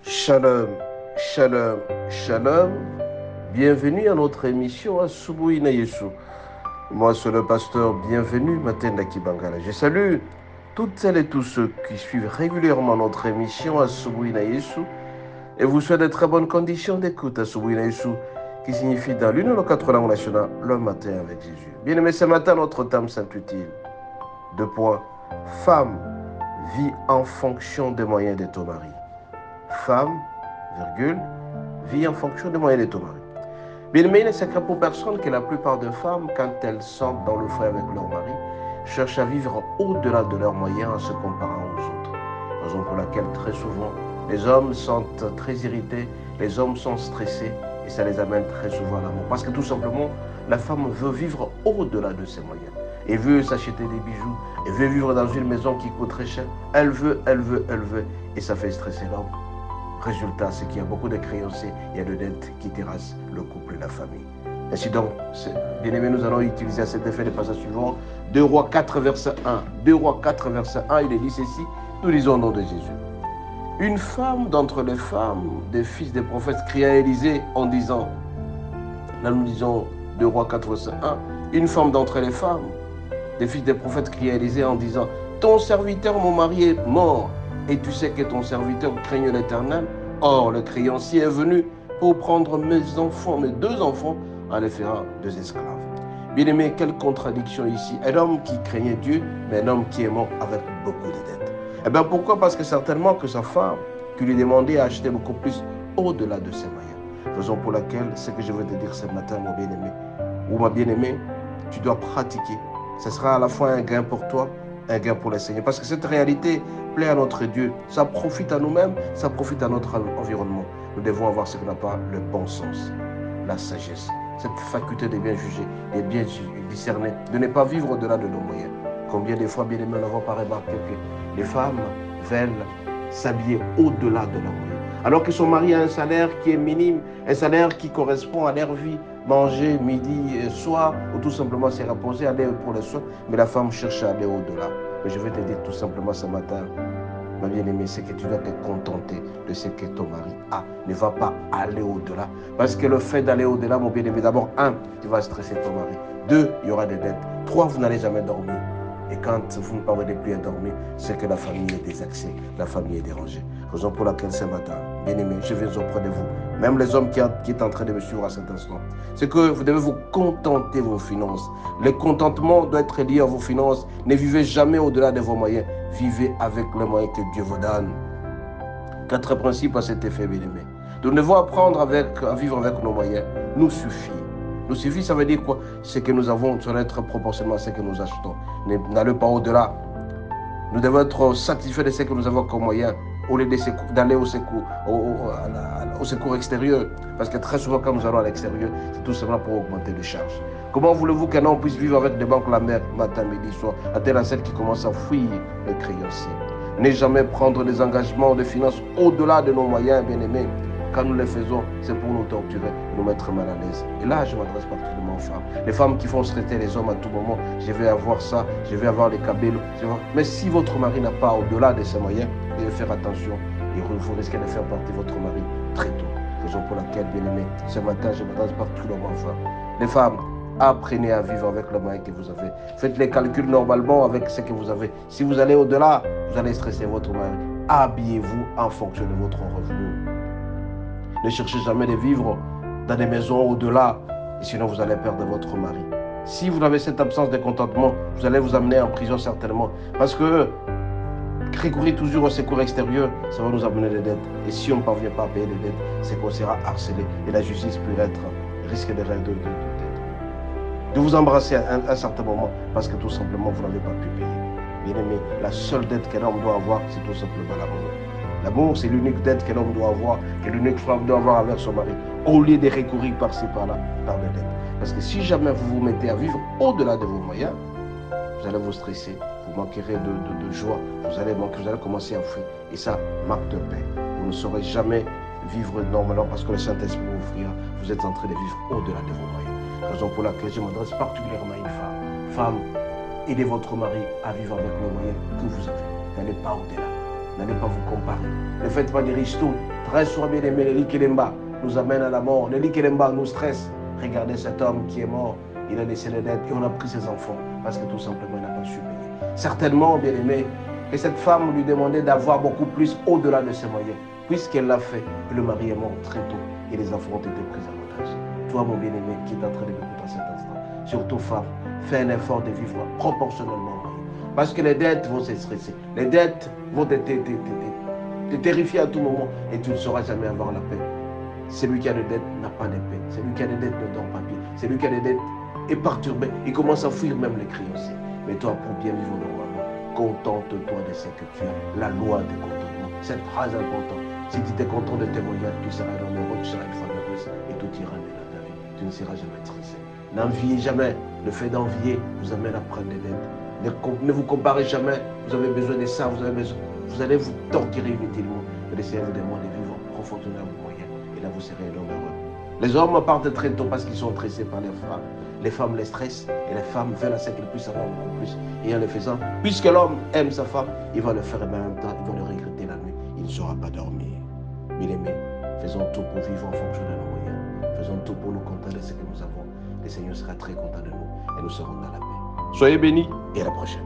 Shalom, shalom, shalom. Bienvenue à notre émission Asubuhi na Yesu. Moi, c'est le pasteur Bienvenue Matenda Kibangala. Je salue toutes celles et tous ceux qui suivent régulièrement notre émission Asubuhi na Yesu et vous souhaite de très bonnes conditions d'écoute Asubuhi na Yesu, qui signifie dans l'une de nos 4 langues nationales, le matin avec Jésus. Bien aimé, ce matin, notre thème s'intitule 2 points. Femme, vit en fonction des moyens de ton mari. Femme, virgule, vit en fonction des moyens de ton mari. Bien aimé, il n'est secret pour personne que la plupart des femmes, quand elles sont dans le foyer avec leur mari, cherchent à vivre au-delà de leurs moyens en se comparant aux autres. Raison pour laquelle très souvent, les hommes sont très irrités, les hommes sont stressés et ça les amène très souvent à l'amour. Parce que tout simplement, la femme veut vivre au-delà de ses moyens. Elle veut s'acheter des bijoux, elle veut vivre dans une maison qui coûte très cher. Elle veut, et ça fait stresser l'homme. Résultat, c'est qu'il y a beaucoup de créanciers, il y a de dettes qui terrassent le couple et la famille. Ainsi donc, bien aimé, nous allons utiliser à cet effet le passage suivant, 2 Rois 4, verset 1. 2 Rois 4, verset 1, il est dit ceci, nous lisons au nom de Jésus. Une femme d'entre les femmes des fils des prophètes cria à Élisée en disant, là nous lisons 2 Rois 4, verset 1, une femme d'entre les femmes des fils des prophètes cria à Élisée en disant, ton serviteur, mon mari, est mort, et tu sais que ton serviteur craigne l'Éternel. Or, le créancier est venu pour prendre mes 2 enfants, en les faire 2 esclaves. Bien aimé, quelle contradiction ici. Un homme qui craignait Dieu, mais un homme qui est mort avec beaucoup de dettes. Eh bien, pourquoi? Parce que certainement que sa femme, qui lui demandait à acheter beaucoup plus au-delà de ses moyens. Raison pour laquelle, ce que je veux te dire ce matin, mon bien-aimé, ou ma bien-aimée, tu dois pratiquer. Ce sera à la fois un gain pour toi, un gain pour le Seigneur. Parce que cette réalité plaît à notre Dieu. Ça profite à nous-mêmes, ça profite à notre environnement. Nous devons avoir ce qu'on appelle le bon sens, la sagesse, cette faculté de bien juger, de bien discerner, de ne pas vivre au-delà de nos moyens. Combien de fois, bien aimés, nous n'avons pas remarqué que les femmes veulent s'habiller au-delà de leurs moyens. Alors que son mari a un salaire qui est minime, un salaire qui correspond à leur vie, manger midi et soir, ou tout simplement se reposer, aller pour les soins, mais la femme cherche à aller au-delà. Mais je vais te dire tout simplement ce matin, ma bien-aimée, c'est que tu dois te contenter de ce que ton mari a. Ne va pas aller au-delà. Parce que le fait d'aller au-delà, mon bien-aimé, d'abord, 1, tu vas stresser ton mari. 2, il y aura des dettes. 3, vous n'allez jamais dormir. Et quand vous ne parvenez plus à dormir, c'est que la famille est désaxée, la famille est dérangée. Raison pour laquelle ce matin, bien-aimé, je viens auprès de vous, même les hommes qui sont en train de me suivre à cet instant, c'est que vous devez vous contenter de vos finances. Le contentement doit être lié à vos finances. Ne vivez jamais au-delà de vos moyens. Vivez avec les moyens que Dieu vous donne. 4 principes à cet effet, bien-aimé. Nous devons apprendre à vivre avec nos moyens. Nous suffit. Nous suffit, ça veut dire quoi? Ce que nous avons doit être proportionnellement à ce que nous achetons. N'allez pas au-delà. Nous devons être satisfaits de ce que nous avons comme moyen, au lieu d'aller au secours extérieur. Parce que très souvent, quand nous allons à l'extérieur, c'est tout simplement pour augmenter les charges. Comment voulez-vous qu'un homme puisse vivre avec des banques la mer, matin, midi, soir, à telle à celle qui commence à fuir les créanciers? Ne jamais prendre des engagements de finances au-delà de nos moyens, bien-aimés. Quand nous les faisons, c'est pour nous torturer, nous mettre mal à l'aise. Et là, je m'adresse particulièrement aux femmes. Les femmes qui font traiter les hommes à tout moment, je vais avoir ça, je vais avoir les cabellos. Mais si votre mari n'a pas au-delà de ses moyens, vous devez faire attention. Et vous risquez de faire partir votre mari très tôt. Raison pour laquelle, bien aimé, ce matin, je m'adresse particulièrement aux femmes. Les femmes, apprenez à vivre avec les moyens que vous avez. Faites les calculs normalement avec ce que vous avez. Si vous allez au-delà, vous allez stresser votre mari. Habillez-vous en fonction de votre revenu. Ne cherchez jamais de vivre dans des maisons au-delà, et sinon vous allez perdre votre mari. Si vous avez cette absence de contentement, vous allez vous amener en prison certainement. Parce que recourir toujours au secours extérieur, ça va nous amener des dettes. Et si on ne parvient pas à payer les dettes, c'est qu'on sera harcelé. Et la justice peut risque de vous embrasser à un certain moment, parce que tout simplement vous n'avez pas pu payer. Bien aimé, la seule dette qu'un homme doit avoir, c'est tout simplement l'amour. L'amour, c'est l'unique dette qu'un homme doit avoir, que l'unique femme doit avoir avec son mari, au lieu de recourir par-ci, par-là, par les dettes. Parce que si jamais vous vous mettez à vivre au-delà de vos moyens, vous allez vous stresser, vous manquerez de joie, vous allez commencer à fuir. Et ça manque de paix. Vous ne saurez jamais vivre normalement parce que le Saint-Esprit vous offrira. Vous êtes en train de vivre au-delà de vos moyens. Raison pour laquelle je m'adresse particulièrement à une femme. Femme, aidez votre mari à vivre avec les moyens que vous avez. N'allez pas au-delà. N'allez pas vous comparer. Ne faites pas des ristournes. Très souvent, bien aimé, Nelly Kelemba nous amène à la mort. Nelly Kelemba nous stresse. Regardez cet homme qui est mort. Il a laissé les dettes et on a pris ses enfants parce que tout simplement, il n'a pas su payer. Certainement, bien aimé, que cette femme lui demandait d'avoir beaucoup plus au-delà de ses moyens. Puisqu'elle l'a fait, le mari est mort très tôt et les enfants ont été pris en otage. Toi, mon bien-aimé, qui est en train de m'écouter à cet instant, surtout femme, fais un effort de vivre proportionnellement. Parce que les dettes vont se stresser. Les dettes vont te terrifier à tout moment et tu ne sauras jamais avoir la paix. Celui qui a des dettes n'a pas de paix. Celui qui a des dettes ne dort pas bien. Celui qui a des dettes est perturbé. Il commence à fuir même les créanciers. Mais toi, pour bien vivre normalement, contente-toi de ce que tu as. La loi de contentement. C'est très important. Si tu es content de tes voyages, tu seras heureux, tu seras une femme heureuse et tout ira bien dans ta vie. Tu ne seras jamais triste. N'enviez jamais. Le fait d'envier vous amène à prendre des dettes. Ne vous comparez jamais. Vous avez besoin de ça, vous allez vous torturer inutilement. Mais le Seigneur vous demande de vivre profondément à vos moyens. Et là, vous serez un homme heureux. Les hommes partent très tôt parce qu'ils sont stressés par les femmes. Les femmes les stressent et les femmes veulent à ce qu'elles puissent avoir beaucoup plus. Et en le faisant, puisque l'homme aime sa femme, il va le faire et en même temps, il va le regretter la nuit. Il ne saura pas dormir. Bien-aimés, faisons tout pour vivre en fonction de nos moyens. Faisons tout pour nous contenter de ce que nous avons. Le Seigneur sera très content de nous et nous serons dans la paix. Soyez bénis et à la prochaine.